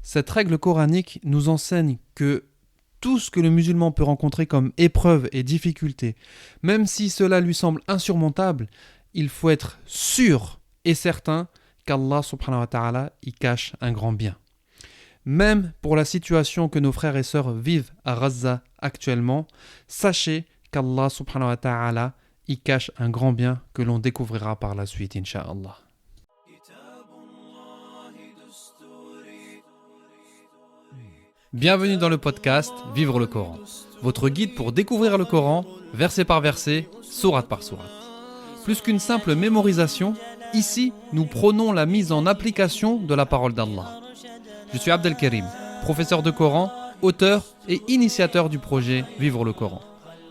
Cette règle coranique nous enseigne que tout ce que le musulman peut rencontrer comme épreuve et difficulté, même si cela lui semble insurmontable, il faut être sûr et certain qu'Allah subhanahu wa ta'ala y cache un grand bien. Même pour la situation que nos frères et sœurs vivent à Gaza actuellement, sachez qu'Allah subhanahu wa ta'ala y cache un grand bien que l'on découvrira par la suite, incha'Allah. Bienvenue dans le podcast Vivre le Coran, votre guide pour découvrir le Coran, verset par verset, sourate par sourate. Plus qu'une simple mémorisation, ici, nous prônons la mise en application de la parole d'Allah. Je suis Abdelkarim, professeur de Coran, auteur et initiateur du projet Vivre le Coran.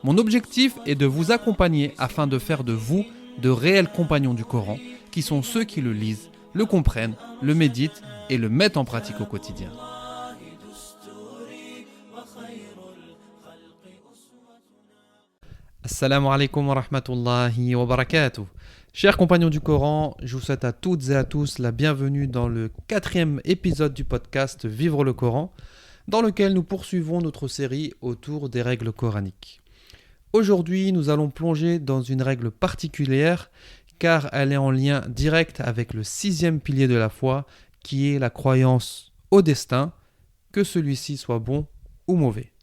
Mon objectif est de vous accompagner afin de faire de vous de réels compagnons du Coran, qui sont ceux qui le lisent, le comprennent, le méditent et le mettent en pratique au quotidien. Assalamu alaikum wa rahmatullahi wa barakatuh. Chers compagnons du Coran, je vous souhaite à toutes et à tous la bienvenue dans le 4e épisode du podcast Vivre le Coran, dans lequel nous poursuivons notre série autour des règles coraniques. Aujourd'hui, nous allons plonger dans une règle particulière, car elle est en lien direct avec le 6e pilier de la foi, qui est la croyance au destin, que celui-ci soit bon ou mauvais.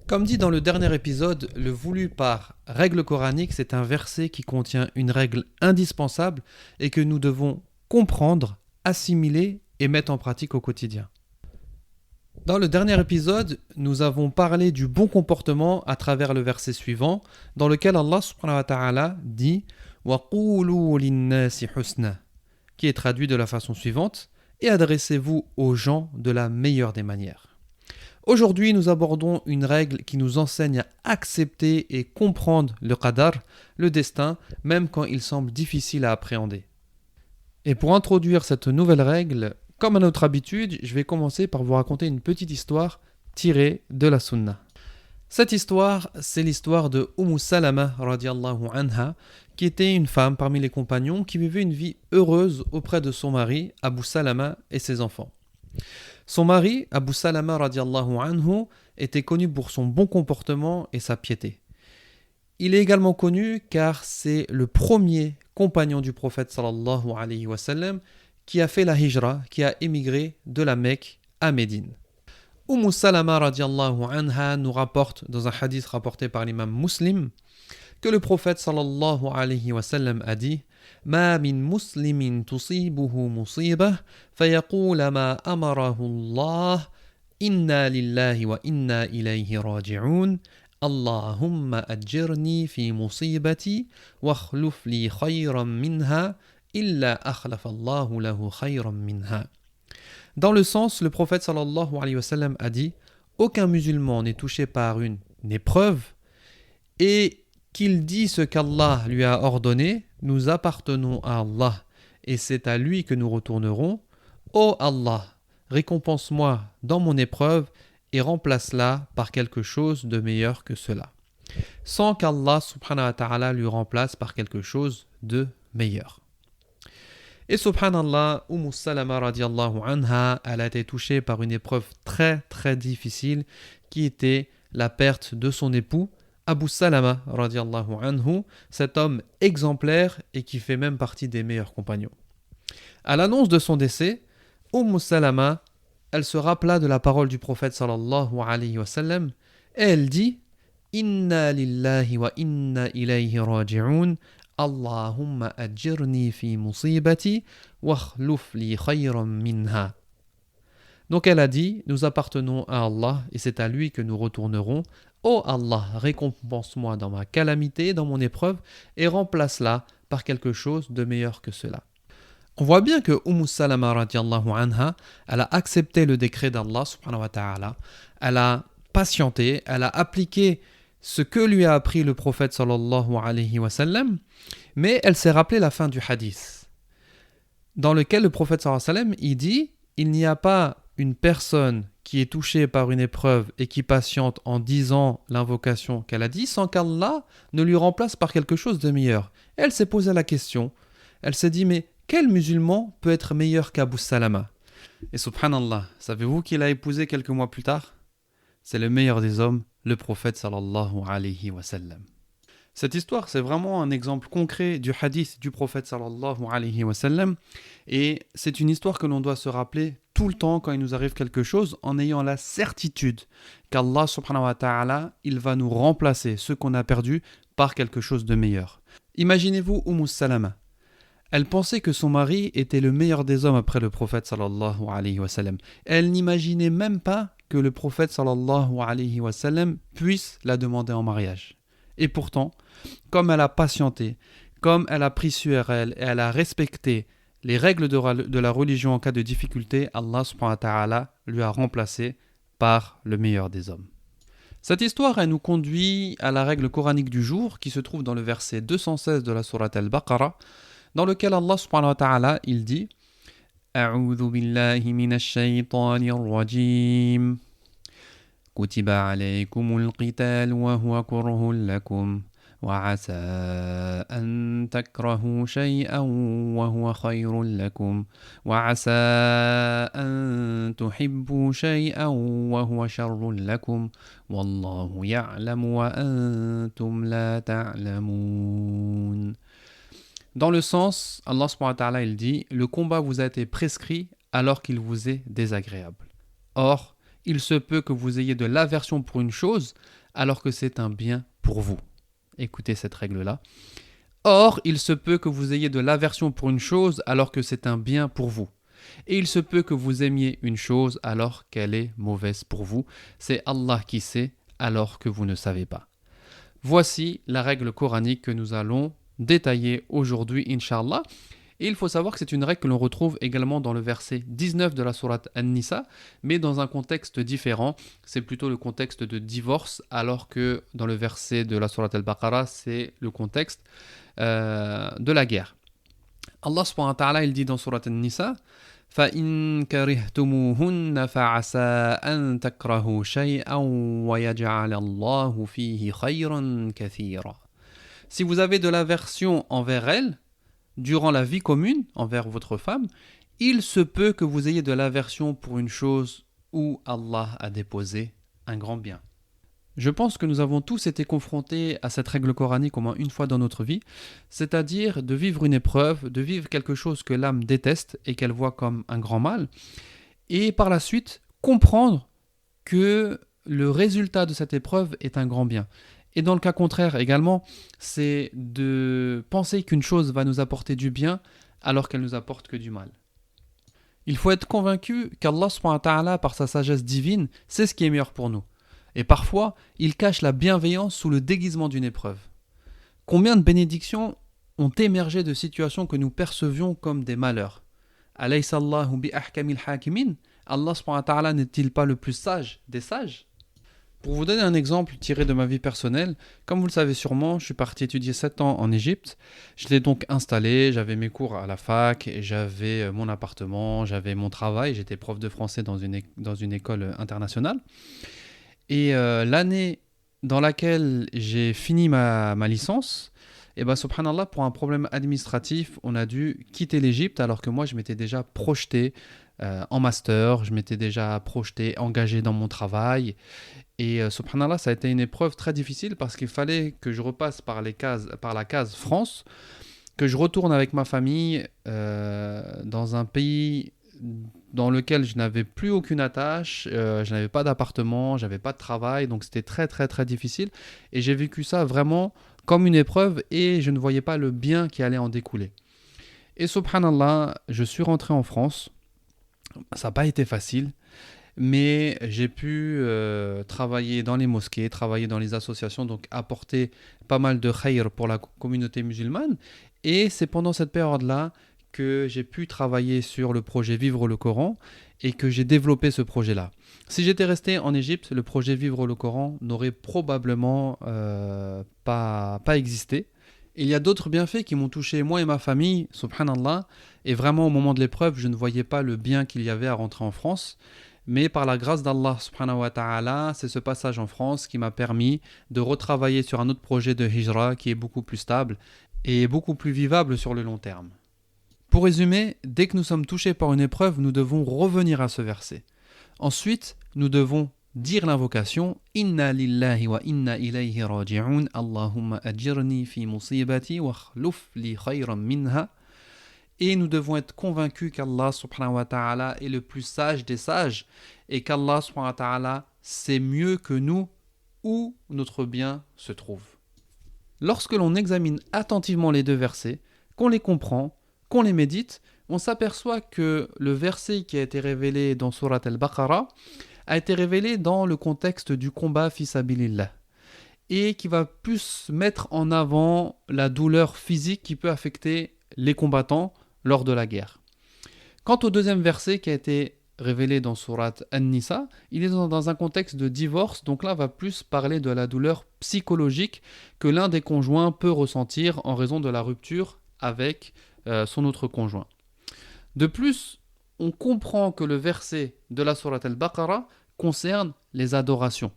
Comme dit dans le dernier épisode, le voulu par règle coranique, c'est un verset qui contient une règle indispensable et que nous devons comprendre, assimiler et mettre en pratique au quotidien. Dans le dernier épisode, nous avons parlé du bon comportement à travers le verset suivant, dans lequel Allah subhanahu wa ta'ala dit « Wa qulu linnasi husna » qui est traduit de la façon suivante « Et adressez-vous aux gens de la meilleure des manières ». Aujourd'hui, nous abordons une règle qui nous enseigne à accepter et comprendre le qadar, le destin, même quand il semble difficile à appréhender. Et pour introduire cette nouvelle règle, comme à notre habitude, je vais commencer par vous raconter une petite histoire tirée de la Sunna. Cette histoire, c'est l'histoire de Salama radiallahu anha, qui était une femme parmi les compagnons qui vivait une vie heureuse auprès de son mari, Abu Salama, et ses enfants. Son mari, Abu Salama radiallahu anhu, était connu pour son bon comportement et sa piété. Il est également connu car c'est le premier compagnon du prophète sallallahu alayhi wa sallam qui a fait la hijra, qui a émigré de la Mecque à Médine. Salama radiallahu anha nous rapporte dans un hadith rapporté par l'imam Muslim que le prophète sallallahu alayhi wa sallam a dit ما من مسلم تصيبه مصيبة فيقول ما أمره الله إنا لله وإنا إليه راجعون اللهم أجرني في مصيبتي واخلف لي خيرا منها إلا أخلف الله له خيرا منها. Dans le sens, le prophète sallallahu alayhi wa sallam a dit aucun musulman n'est touché par une épreuve et qu'il dit ce qu'Allah lui a ordonné, nous appartenons à Allah et c'est à lui que nous retournerons. Ô Allah, récompense-moi dans mon épreuve et remplace-la par quelque chose de meilleur que cela. Sans qu'Allah subhanahu wa ta'ala lui remplace par quelque chose de meilleur. Et subhanallah, Salama radiallahu anha, elle a été touchée par une épreuve très très difficile qui était la perte de son époux, Abu Salama radiallahu anhu, cet homme exemplaire et qui fait même partie des meilleurs compagnons. À l'annonce de son décès, Salama, elle se rappela de la parole du prophète sallallahu alayhi wa sallam et elle dit Inna lillahi wa inna ilayhi raji'un Allahumma ajirni fi musibati wa akhluf li khayran minha. Donc elle a dit, nous appartenons à Allah et c'est à lui que nous retournerons. Ô Allah, récompense-moi dans ma calamité, dans mon épreuve, et remplace-la par quelque chose de meilleur que cela. On voit bien que Salama radiallahu anha, elle a accepté le décret d'Allah subhanahu wa ta'ala, elle a patienté, elle a appliqué ce que lui a appris le prophète sallallahu alayhi wa sallam, mais elle s'est rappelé la fin du hadith, dans lequel le prophète sallallahu alayhi wa sallam, il dit, il n'y a pas une personne qui est touchée par une épreuve et qui patiente en disant l'invocation qu'elle a dit sans qu'Allah ne lui remplace par quelque chose de meilleur. Et elle s'est posé la question, elle s'est dit mais quel musulman peut être meilleur qu'Abu Salama ? Et subhanallah, savez-vous qui l'a épousé quelques mois plus tard? C'est le meilleur des hommes, le prophète sallallahu alayhi wa sallam. Cette histoire, c'est vraiment un exemple concret du hadith du prophète sallallahu alayhi wa sallam. Et c'est une histoire que l'on doit se rappeler tout le temps quand il nous arrive quelque chose, en ayant la certitude qu'Allah subhanahu wa ta'ala, il va nous remplacer ce qu'on a perdu par quelque chose de meilleur. Imaginez-vous Salama. Elle pensait que son mari était le meilleur des hommes après le prophète sallallahu alayhi wa sallam. Elle n'imaginait même pas que le prophète sallallahu alayhi wa sallam puisse la demander en mariage. Et pourtant, comme elle a patienté, comme elle a pris sur elle et elle a respecté les règles de la religion en cas de difficulté, Allah subhanahu wa ta'ala lui a remplacé par le meilleur des hommes. Cette histoire, elle nous conduit à la règle coranique du jour qui se trouve dans le verset 216 de la sourate Al-Baqarah, dans lequel Allah subhanahu wa ta'ala, il dit « A'udhu billahi minash shaytanir rajim » كتب عليكم القتال وهو كره لكم وعسى أن تكرهوا شيئا وهو خير لكم وعسى أن تحبوا شيئا وهو شر لكم والله يعلم وأنتم لا تعلمون. Dans le sens, Allah subhanahu wa ta'ala il dit « Le combat vous a été prescrit alors qu'il vous est désagréable. » Or, il se peut que vous ayez de l'aversion pour une chose alors que c'est un bien pour vous. Écoutez cette règle-là. Or, il se peut que vous ayez de l'aversion pour une chose alors que c'est un bien pour vous. Et il se peut que vous aimiez une chose alors qu'elle est mauvaise pour vous. C'est Allah qui sait alors que vous ne savez pas. Voici la règle coranique que nous allons détailler aujourd'hui, Inch'Allah. Et il faut savoir que c'est une règle que l'on retrouve également dans le verset 19 de la sourate An-Nisa, mais dans un contexte différent. C'est plutôt le contexte de divorce, alors que dans le verset de la sourate Al-Baqarah, c'est le contexte de la guerre. Allah subhanahu wa ta'ala, il dit dans sourate An-Nisa فَإِن كَرِهْتُمُوهُنَّ فَعَسَىٰ أَن تَكْرَهُوا شَيْئًا وَيَجْعَلَ اللَّهُ فِيهِ خَيْرًا كَثِيرًا. Si vous avez de l'aversion envers elles, durant la vie commune envers votre femme, il se peut que vous ayez de l'aversion pour une chose où Allah a déposé un grand bien. Je pense que nous avons tous été confrontés à cette règle coranique au moins une fois dans notre vie, c'est-à-dire de vivre une épreuve, de vivre quelque chose que l'âme déteste et qu'elle voit comme un grand mal, et par la suite comprendre que le résultat de cette épreuve est un grand bien. Et dans le cas contraire également, c'est de penser qu'une chose va nous apporter du bien alors qu'elle nous apporte que du mal. Il faut être convaincu qu'Allah subhanahu wa ta'ala, par sa sagesse divine, sait ce qui est meilleur pour nous. Et parfois, il cache la bienveillance sous le déguisement d'une épreuve. Combien de bénédictions ont émergé de situations que nous percevions comme des malheurs? Alaysa Allahu bi ahkamil hakimin? Allah subhanahu wa ta'ala n'est-il pas le plus sage des sages? Pour vous donner un exemple tiré de ma vie personnelle, comme vous le savez sûrement, je suis parti étudier 7 ans en Égypte. Je l'ai donc installé, j'avais mes cours à la fac, j'avais mon appartement, j'avais mon travail, j'étais prof de français dans une école internationale. Et l'année dans laquelle j'ai fini ma licence, et ben subhanallah, pour un problème administratif, on a dû quitter l'Égypte alors que moi je m'étais déjà projeté en master, je m'étais déjà projeté, engagé dans mon travail. Et subhanallah, ça a été une épreuve très difficile parce qu'il fallait que je repasse par la case France, que je retourne avec ma famille dans un pays dans lequel je n'avais plus aucune attache, je n'avais pas d'appartement, je n'avais pas de travail, donc c'était très très très difficile. Et j'ai vécu ça vraiment comme une épreuve et je ne voyais pas le bien qui allait en découler. Et subhanallah, je suis rentré en France, ça n'a pas été facile. Mais j'ai pu travailler dans les mosquées, travailler dans les associations, donc apporter pas mal de khayr pour la communauté musulmane. Et c'est pendant cette période-là que j'ai pu travailler sur le projet Vivre le Coran et que j'ai développé ce projet-là. Si j'étais resté en Égypte, le projet Vivre le Coran n'aurait probablement pas existé. Il y a d'autres bienfaits qui m'ont touché moi et ma famille, subhanallah. Et vraiment au moment de l'épreuve, je ne voyais pas le bien qu'il y avait à rentrer en France. Mais par la grâce d'Allah subhanahu wa ta'ala, c'est ce passage en France qui m'a permis de retravailler sur un autre projet de hijra qui est beaucoup plus stable et beaucoup plus vivable sur le long terme. Pour résumer, dès que nous sommes touchés par une épreuve, nous devons revenir à ce verset. Ensuite, nous devons dire l'invocation Inna lillahi wa inna ilayhi raji'un Allahumma ajirni fi musibati wa khluf li khayran minha. Et nous devons être convaincus qu'Allah subhanahu wa ta'ala est le plus sage des sages et qu'Allah subhanahu wa ta'ala sait mieux que nous où notre bien se trouve. Lorsque l'on examine attentivement les deux versets, qu'on les comprend, qu'on les médite, on s'aperçoit que le verset qui a été révélé dans Surat al-Baqarah a été révélé dans le contexte du combat fi sabilillah et qui va plus mettre en avant la douleur physique qui peut affecter les combattants lors de la guerre. Quant au deuxième verset qui a été révélé dans Surat An-Nisa, il est dans un contexte de divorce, donc là on va plus parler de la douleur psychologique que l'un des conjoints peut ressentir en raison de la rupture avec son autre conjoint. De plus, on comprend que le verset de la Surat al-Baqarah concerne les adorations,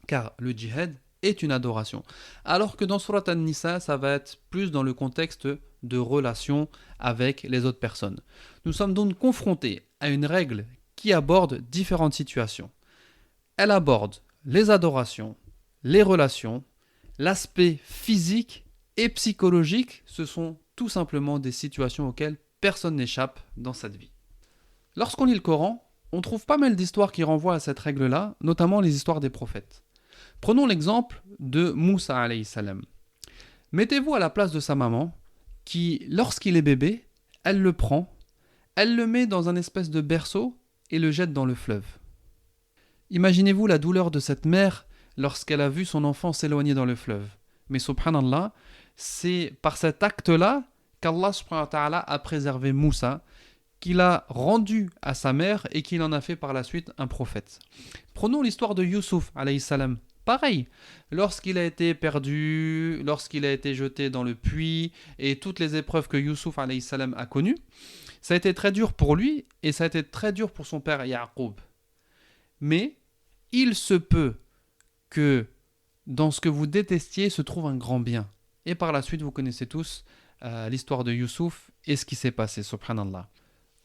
car le djihad est une adoration, alors que dans Surat An-Nisa, ça va être plus dans le contexte de relations avec les autres personnes. Nous sommes donc confrontés à une règle qui aborde différentes situations. Elle aborde les adorations, les relations, l'aspect physique et psychologique, ce sont tout simplement des situations auxquelles personne n'échappe dans cette vie. Lorsqu'on lit le Coran, on trouve pas mal d'histoires qui renvoient à cette règle-là, notamment les histoires des prophètes. Prenons l'exemple de Moussa alayhi salam. Mettez-vous à la place de sa maman, qui, lorsqu'il est bébé, elle le prend, elle le met dans un espèce de berceau et le jette dans le fleuve. Imaginez-vous la douleur de cette mère lorsqu'elle a vu son enfant s'éloigner dans le fleuve. Mais subhanallah, c'est par cet acte-là qu'Allah subhanahu wa ta'ala a préservé Moussa, qu'il a rendu à sa mère et qu'il en a fait par la suite un prophète. Prenons l'histoire de Youssouf alayhi salam. Pareil, lorsqu'il a été perdu, lorsqu'il a été jeté dans le puits et toutes les épreuves que Youssouf alayhi salam a connues, ça a été très dur pour lui et ça a été très dur pour son père Ya'qub. Mais il se peut que dans ce que vous détestiez se trouve un grand bien. Et par la suite, vous connaissez tous l'histoire de Youssouf et ce qui s'est passé, subhanallah.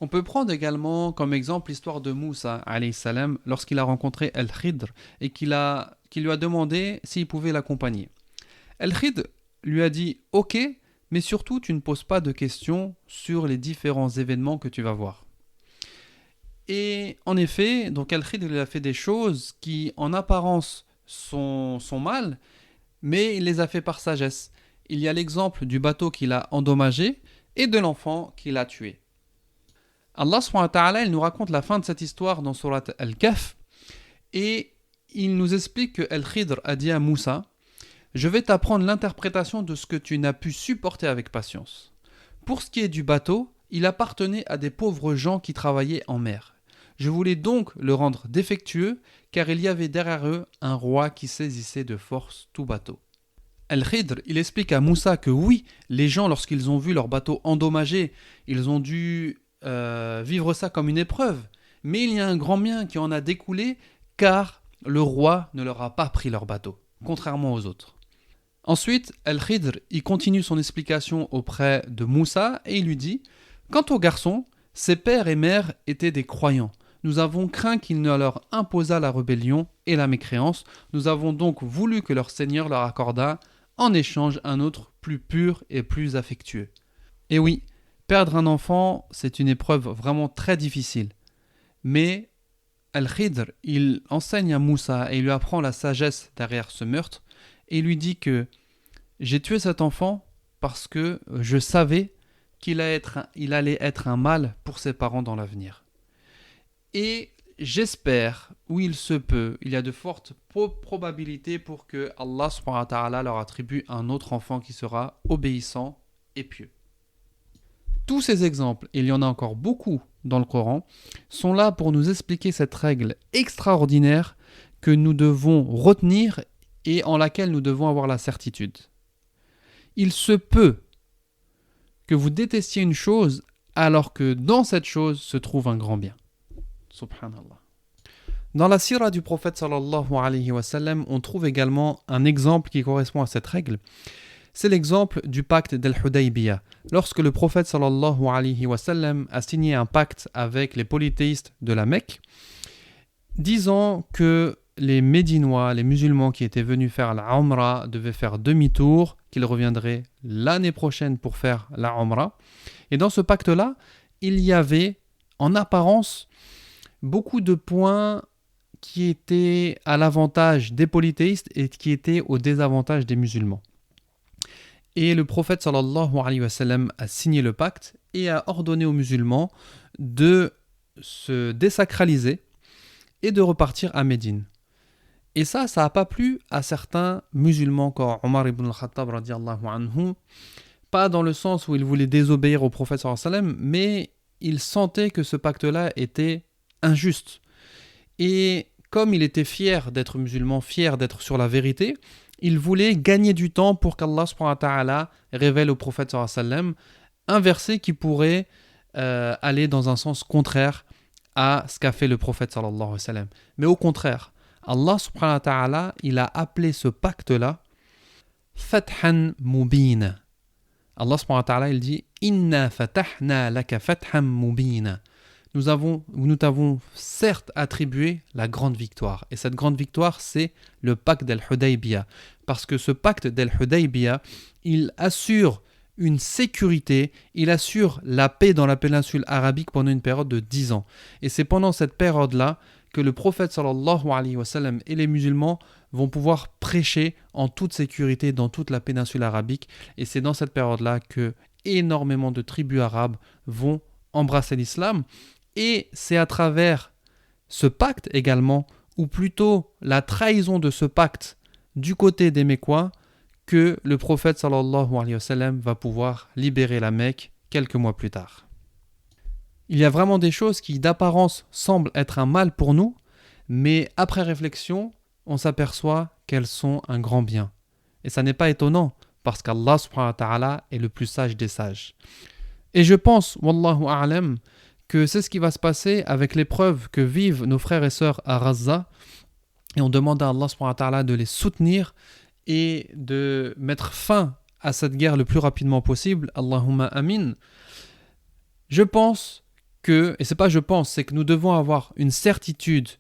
On peut prendre également comme exemple l'histoire de Moussa alayhi salam lorsqu'il a rencontré Al-Khidr et qu'il lui a demandé s'il pouvait l'accompagner. Al-Khidr lui a dit « Ok, mais surtout tu ne poses pas de questions sur les différents événements que tu vas voir. » Et en effet, donc Al-Khidr il a fait des choses qui en apparence sont mal, mais il les a fait par sagesse. Il y a l'exemple du bateau qu'il a endommagé et de l'enfant qu'il a tué. Allah subhanahu wa ta'ala, il nous raconte la fin de cette histoire dans Surat Al-Kahf et il nous explique que Al-Khidr a dit à Moussa « Je vais t'apprendre l'interprétation de ce que tu n'as pu supporter avec patience. Pour ce qui est du bateau, il appartenait à des pauvres gens qui travaillaient en mer. Je voulais donc le rendre défectueux car il y avait derrière eux un roi qui saisissait de force tout bateau. » Al-Khidr, il explique à Moussa que oui, les gens lorsqu'ils ont vu leur bateau endommagé, ils ont dû vivre ça comme une épreuve, mais il y a un grand bien qui en a découlé car le roi ne leur a pas pris leur bateau, contrairement aux autres. Ensuite, Al-Khidr, il continue son explication auprès de Moussa et il lui dit « Quant aux garçons, ses pères et mères étaient des croyants. Nous avons craint qu'il ne leur imposât la rébellion et la mécréance. Nous avons donc voulu que leur Seigneur leur accordât en échange un autre plus pur et plus affectueux. » Et oui, perdre un enfant, c'est une épreuve vraiment très difficile. Mais Al-Khidr, il enseigne à Moussa et il lui apprend la sagesse derrière ce meurtre et il lui dit que j'ai tué cet enfant parce que je savais qu'il allait être un mal pour ses parents dans l'avenir. Et j'espère, où il se peut, il y a de fortes probabilités pour que Allah subhanahu wa ta'ala leur attribue un autre enfant qui sera obéissant et pieux. Tous ces exemples, et il y en a encore beaucoup dans le Coran, sont là pour nous expliquer cette règle extraordinaire que nous devons retenir et en laquelle nous devons avoir la certitude. Il se peut que vous détestiez une chose alors que dans cette chose se trouve un grand bien. Subhanallah. Dans la sira du prophète sallallahu alayhi wa sallam, on trouve également un exemple qui correspond à cette règle. C'est l'exemple du pacte d'Al-Hudaybiyah. Lorsque le prophète sallallahu alayhi wa sallam a signé un pacte avec les polythéistes de la Mecque, disant que les Médinois, les musulmans qui étaient venus faire la Umrah devaient faire demi-tour, qu'ils reviendraient l'année prochaine pour faire la Umrah. Et dans ce pacte-là, il y avait en apparence beaucoup de points qui étaient à l'avantage des polythéistes et qui étaient au désavantage des musulmans. Et le prophète sallallahu alayhi wa sallam a signé le pacte et a ordonné aux musulmans de se désacraliser et de repartir à Médine. Et ça n'a pas plu à certains musulmans comme Omar ibn al-Khattab radiyallahu anhu, pas dans le sens où il voulait désobéir au prophète sallallahu alayhi wa sallam, mais il sentait que ce pacte-là était injuste. Et comme il était fier d'être musulman, fier d'être sur la vérité, il voulait gagner du temps pour qu'Allah subhanahu wa ta'ala révèle au prophète sallallahu alayhi wa sallam un verset qui pourrait aller dans un sens contraire à ce qu'a fait le prophète sallallahu alayhi wa sallam. Mais au contraire, Allah subhanahu wa ta'ala, il a appelé ce pacte-là Fathan Mubina. Allah subhanahu wa ta'ala, il dit Inna fatahna laka fathan mubina. Nous t'avons certes attribué la grande victoire. Et cette grande victoire, c'est le pacte d'Al-Hudaybiyah. Parce que ce pacte d'Al-Hudaybiyah, il assure une sécurité, il assure la paix dans la péninsule arabique pendant une période de 10 ans. Et c'est pendant cette période-là que le prophète sallallahu alayhi wa sallam et les musulmans vont pouvoir prêcher en toute sécurité dans toute la péninsule arabique. Et c'est dans cette période-là que énormément de tribus arabes vont embrasser l'islam. Et c'est à travers ce pacte également, ou plutôt la trahison de ce pacte du côté des Mécois, que le prophète sallallahu alayhi wa sallam va pouvoir libérer la Mecque quelques mois plus tard. Il y a vraiment des choses qui d'apparence semblent être un mal pour nous, mais après réflexion, on s'aperçoit qu'elles sont un grand bien. Et ça n'est pas étonnant, parce qu'Allah subhanahu wa ta'ala est le plus sage des sages. Et je pense, wallahu a'lam, que c'est ce qui va se passer avec l'épreuve que vivent nos frères et sœurs à Gaza. Et on demande à Allah subhanahu wa ta'ala de les soutenir et de mettre fin à cette guerre le plus rapidement possible. Allahumma amin. Je pense que, et c'est pas je pense, c'est que nous devons avoir une certitude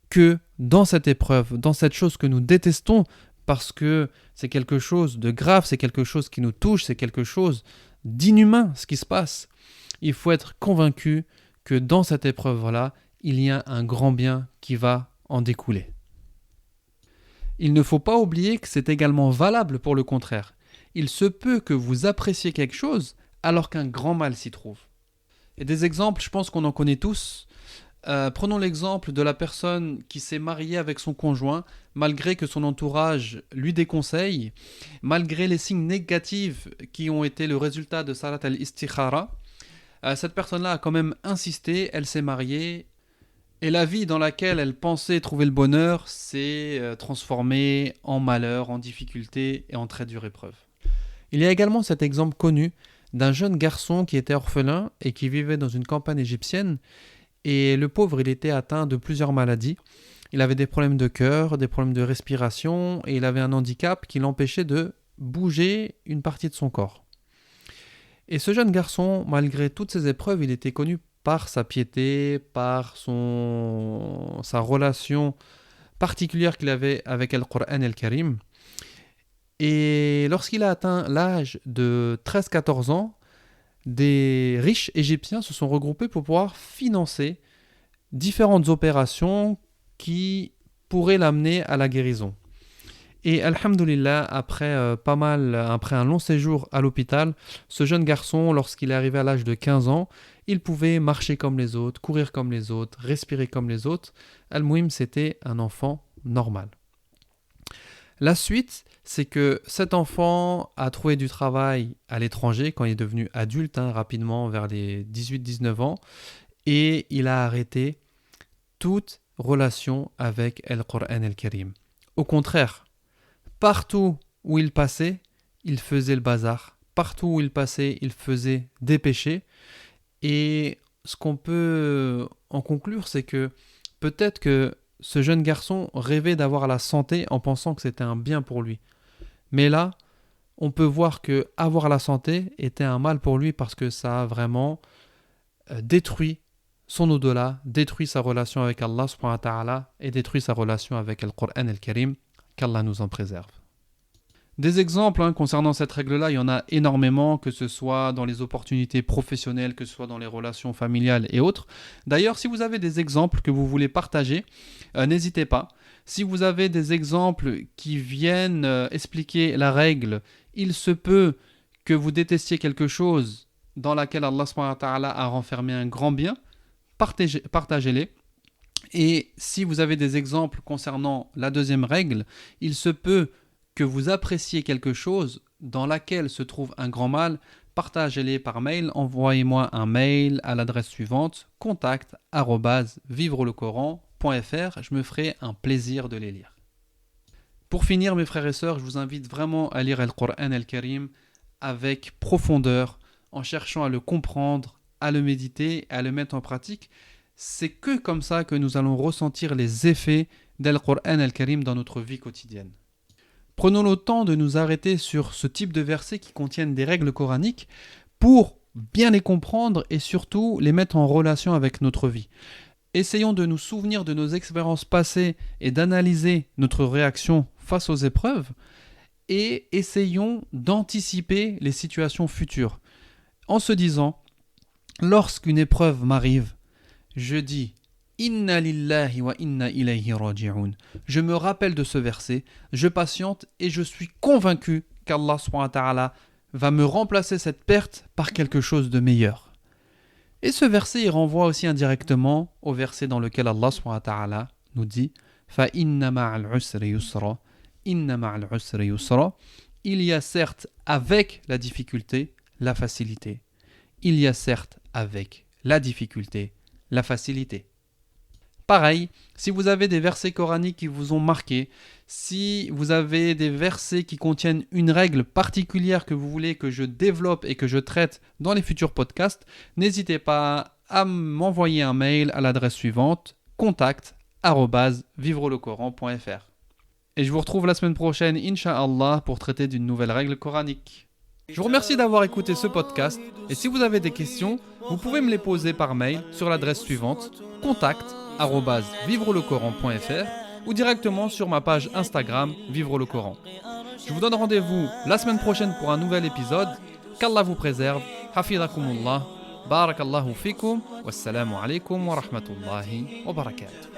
que dans cette épreuve, dans cette chose que nous détestons, parce que c'est quelque chose de grave, c'est quelque chose qui nous touche, c'est quelque chose d'inhumain ce qui se passe. Il faut être convaincu que dans cette épreuve-là, il y a un grand bien qui va en découler. Il ne faut pas oublier que c'est également valable pour le contraire. Il se peut que vous appréciez quelque chose alors qu'un grand mal s'y trouve. Et des exemples, je pense qu'on en connaît tous. Prenons l'exemple de la personne qui s'est mariée avec son conjoint, malgré que son entourage lui déconseille, malgré les signes négatifs qui ont été le résultat de Salat al-Istikhara. Cette personne-là a quand même insisté, elle s'est mariée, et la vie dans laquelle elle pensait trouver le bonheur s'est transformée en malheur, en difficulté et en très dure épreuve. Il y a également cet exemple connu d'un jeune garçon qui était orphelin et qui vivait dans une campagne égyptienne. Et le pauvre, il était atteint de plusieurs maladies. Il avait des problèmes de cœur, des problèmes de respiration, et il avait un handicap qui l'empêchait de bouger une partie de son corps. Et ce jeune garçon, malgré toutes ces épreuves, il était connu par sa piété, par sa relation particulière qu'il avait avec le Coran el-Karim. Et lorsqu'il a atteint l'âge de 13-14 ans, des riches égyptiens se sont regroupés pour pouvoir financer différentes opérations qui pourraient l'amener à la guérison. Et alhamdoulilah, après un long séjour à l'hôpital, ce jeune garçon, lorsqu'il est arrivé à l'âge de 15 ans, il pouvait marcher comme les autres, courir comme les autres, respirer comme les autres. Al-Mouhim, c'était un enfant normal. La suite, c'est que cet enfant a trouvé du travail à l'étranger quand il est devenu adulte, rapidement vers les 18-19 ans, et il a arrêté toute relation avec le Coran el-Karim. Au contraire, partout où il passait, il faisait le bazar. Partout où il passait, il faisait des péchés. Et ce qu'on peut en conclure, c'est que peut-être que ce jeune garçon rêvait d'avoir la santé en pensant que c'était un bien pour lui. Mais là, on peut voir que avoir la santé était un mal pour lui parce que ça a vraiment détruit son au-delà, détruit sa relation avec Allah subhanahu wa ta'ala et détruit sa relation avec le Coran al-Karim, qu'Allah nous en préserve. Des exemples concernant cette règle-là, il y en a énormément, que ce soit dans les opportunités professionnelles, que ce soit dans les relations familiales et autres. D'ailleurs, si vous avez des exemples que vous voulez partager, n'hésitez pas. Si vous avez des exemples qui viennent expliquer la règle, il se peut que vous détestiez quelque chose dans laquelle Allah subhanahu wa ta'ala a renfermé un grand bien, partagez-les. Et si vous avez des exemples concernant la deuxième règle, il se peut que vous appréciez quelque chose dans laquelle se trouve un grand mal, partagez-les par mail, envoyez-moi un mail à l'adresse suivante, contact@vivrelecoran.fr, je me ferai un plaisir de les lire. Pour finir mes frères et sœurs, je vous invite vraiment à lire le Coran al-Karim avec profondeur, en cherchant à le comprendre, à le méditer, à le mettre en pratique. C'est que comme ça que nous allons ressentir les effets del Coran al-Karim dans notre vie quotidienne. Prenons le temps de nous arrêter sur ce type de versets qui contiennent des règles coraniques pour bien les comprendre et surtout les mettre en relation avec notre vie. Essayons de nous souvenir de nos expériences passées et d'analyser notre réaction face aux épreuves et essayons d'anticiper les situations futures. En se disant, lorsqu'une épreuve m'arrive, je dis Inna lillahi wa inna ilayhi raji'un. Je me rappelle de ce verset, je patiente et je suis convaincu qu'Allah subhanahu wa ta'ala va me remplacer cette perte par quelque chose de meilleur. Et ce verset il renvoie aussi indirectement au verset dans lequel Allah subhanahu wa ta'ala nous dit Fa inna ma'al usri yusra. Inna ma'al usri yusra. Il y a certes avec la difficulté la facilité. Il y a certes avec la difficulté la facilité. Pareil, si vous avez des versets coraniques qui vous ont marqué, si vous avez des versets qui contiennent une règle particulière que vous voulez que je développe et que je traite dans les futurs podcasts, n'hésitez pas à m'envoyer un mail à l'adresse suivante, contact@vivrelecoran.fr. Et je vous retrouve la semaine prochaine, Inch'Allah, pour traiter d'une nouvelle règle coranique. Je vous remercie d'avoir écouté ce podcast et si vous avez des questions, vous pouvez me les poser par mail sur l'adresse suivante, contact@vivrelecoran.fr ou directement sur ma page Instagram Vivre le Coran. Je vous donne rendez-vous la semaine prochaine pour un nouvel épisode. Qu'Allah vous préserve. Hafidakumullah. Barakallahu fikum. Wassalamu alaikum wa rahmatullahi wa barakatuh.